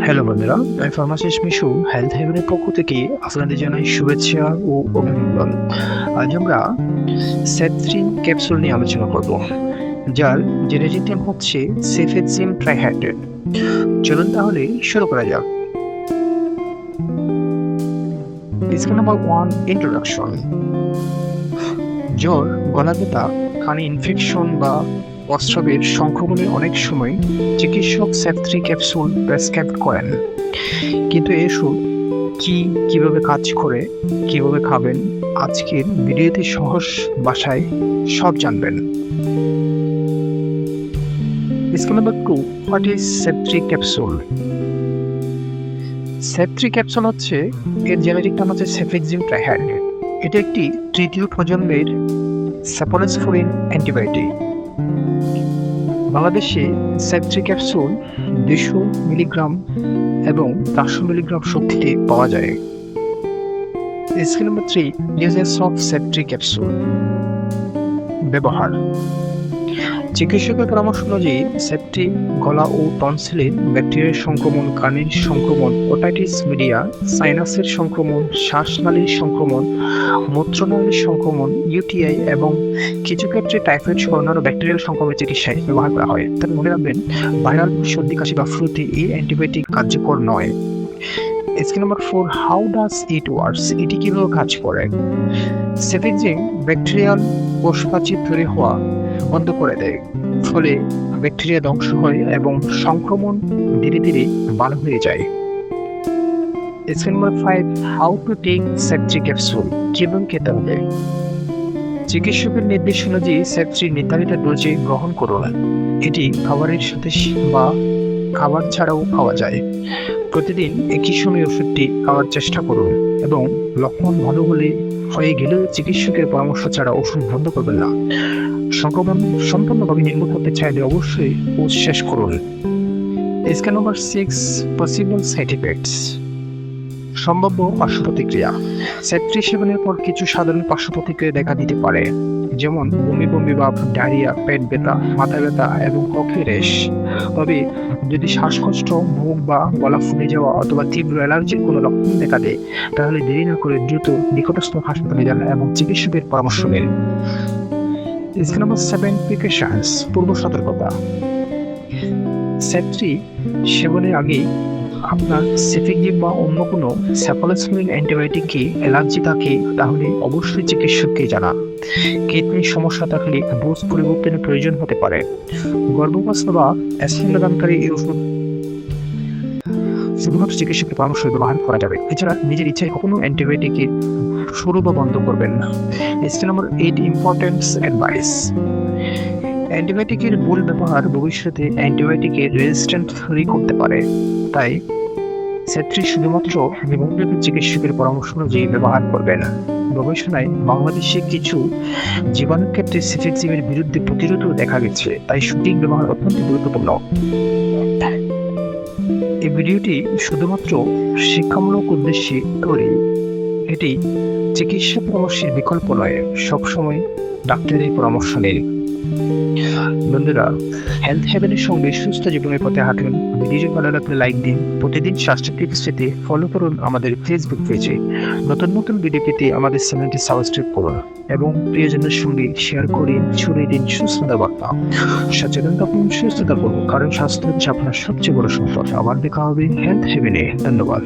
Hello বন্ধুরা, আমি pharmacist Mishu health হেভেনের পক্ষ থেকে আপনাদের জানাই শুভেচ্ছা ও অভিনন্দন। আজ আমরা সেপথ্রিন ক্যাপসুল নিয়ে আলোচনা করব, যার জেনেটিক নেম হচ্ছে সেফেট্রিন ট্রাইহাইড্রেট। চলুন তাহলে শুরু করা যাক। Skill number 1, introduction. জ্বর, গলা ব্যথা, কানে ইনফেকশন বা প্রস্রাবের সংক্রমণে অনেক সময় চিকিৎসক সেপ3 ক্যাপসুল প্রেসক্রাইব করেন, কিন্তু এই ওষুধ কিভাবে কাজ করে, কিভাবে খাবেন, আজকের ভিডিওতে সহজ ভাষায় সব জানবেন। স্কিল নাম্বার 2, হোয়াট ইজ সেপ3 ক্যাপসুল? সেপ3 ক্যাপসুল হচ্ছে, এর জেনেটিক নাম হচ্ছে সেফেক্সিম ট্রাইহাইড্রেট। এটা একটি তৃতীয় প্রজন্মের সেপোনেসফোরিন অ্যান্টিবায়োটিক। বাংলাদেশে সেপ3 ক্যাপসুল 200 মিলিগ্রাম এবং 400 মিলিগ্রাম শক্তিতে পাওয়া যায়। স্কিল নাম্বার 3, ইউজেস অফ সেপ3 ক্যাপসুল। ব্যবহার: চিকিৎসকের পরামর্শ অনুযায়ী সেপ3 গলা ও টনসিলের ব্যাকটেরিয়ার সংক্রমণ, কানের সংক্রমণ, ওটাইটিস মিডিয়া, সাইনাসের সংক্রমণ, শ্বাসনালীর সংক্রমণ, মূত্রনালীর সংক্রমণ, ইউটিআই এবং কিছু ক্ষেত্রে টাইফয়েড সহ অন্যান্য ব্যাকটেরিয়াল সংক্রমণের চিকিৎসায় ব্যবহার করা হয়। তবে মনে রাখবেন, ভাইরাল সর্দি, কাশি বা ফ্লুতে এই অ্যান্টিবায়োটিক কার্যকর নয়। Skill number 4, how does it works? এটি কিভাবে কাজ করে? সেফেক্সিম ব্যাকটেরিয়াল কোষপ্রাচীর তৈরি হওয়া বন্ধ করে দেয়, ফলে ব্যাকটেরিয়া ধ্বংস হয় এবং সংক্রমণ ধীরে ধীরে ভালো হয়ে যায়। Skill number 5, how to take সেপ3 ক্যাপসুল? কিভাবে খেতে হবে? চিকিৎসকের নির্দেশ অনুযায়ী সেপ3 নির্ধারিত ডোজে গ্রহণ করুন। এটি খাবারের সাথে বা খাবার ছাড়াও খাওয়া যায়। প্রতিদিন একই সময় ওষুধটি খাওয়ার চেষ্টা করুন এবং লক্ষণ ভালো হয়ে গেলে চিকিৎসকের পরামর্শ ছাড়া ওষুধ বন্ধ করবেন না। সংক্রমণ সম্পূর্ণভাবে নির্মূল করতে চাইলে অবশ্যই ওষুধ শেষ করুন। Skill number 6, possible side effects. সম্ভাব্য পার্শ্ব প্রতিক্রিয়া। সেপ3 সেবনের পর কিছু সাধারণ পার্শ্ব প্রতিক্রিয়া দেখা দিতে পারে, যেমন বমি ভাব, ডায়রিয়া, পেট ব্যথা, মাথা ব্যথা এবং ত্বকের র্যাশ। তবে যদি শ্বাসকষ্ট, মুখ বা গলা ফুলে যাওয়া অথবা তীব্র অ্যালার্জির কোনো লক্ষণ দেখা দেয়, তাহলে দেরি না করে দ্রুত নিকটস্থ হাসপাতালে যান এবং চিকিৎসকের পরামর্শ নিন। স্কিল নাম্বার 7, প্রিকশনস, পূর্ব সতর্কতা। সেপ3 সেবনের আগে আপনার সেফেক্সিম বা অন্য কোনো সেফালোস্পোরিন অ্যান্টিবায়োটিকে অ্যালার্জি থাকে, তাহলে অবশ্যই চিকিৎসককে জানান। কিডনির সমস্যা থাকলে ডোজ পরিবর্তনের প্রয়োজন হতে পারে। গর্ভপাত বা স্তন্যদানকারী এই ওষুধ শুধুমাত্র চিকিৎসকের পরামর্শ ব্যবহার করা যাবে। এছাড়া নিজের ইচ্ছায় কখনো অ্যান্টিবায়োটিকের শুরু বা বন্ধ করবেন না। Skill number 8, importance advice. অ্যান্টিবায়োটিকের ভুল ব্যবহার ভবিষ্যতে অ্যান্টিবায়োটিকের রেজিস্ট্যান্স তৈরি করতে পারে। তাই সেপ3 শুধুমাত্র নিবন্ধিত চিকিৎসকের পরামর্শ অনুযায়ী ব্যবহার করবেন। গবেষণায় বাংলাদেশে কিছু জীবাণু ক্ষেত্রে সেফেক্সিমের বিরুদ্ধে প্রতিরোধও দেখা গেছে, তাই সঠিক ব্যবহার অত্যন্ত গুরুত্বপূর্ণ। এই ভিডিওটি শুধুমাত্র শিক্ষামূলক উদ্দেশ্যে তৈরি। এটি চিকিৎসা পরামর্শের বিকল্প নয়। সবসময় ডাক্তারের পরামর্শ নিন। বন্ধুরা, হেলথ হেভেনের সঙ্গে সুস্থ জীবনের পথে হাঁটুন। ভিডিও ভালো লাগলে লাইক দিন। প্রতিদিন স্বাস্থ্য টিপস পেতে ফলো করুন আমাদের ফেসবুক পেজে। নতুন ভিডিও পেতে আমাদের চ্যানেলটি সাবস্ক্রাইব করুন এবং প্রিয়জনের সঙ্গে শেয়ার করে ছড়িয়ে দিন সুস্থতার বার্তা। সচেতন থাকুন, সুস্থ থাকুন, কারণ স্বাস্থ্য হচ্ছে আপনার সবচেয়ে বড় সম্পদ। আবার দেখা হবে হেলথ হেভেনে। ধন্যবাদ।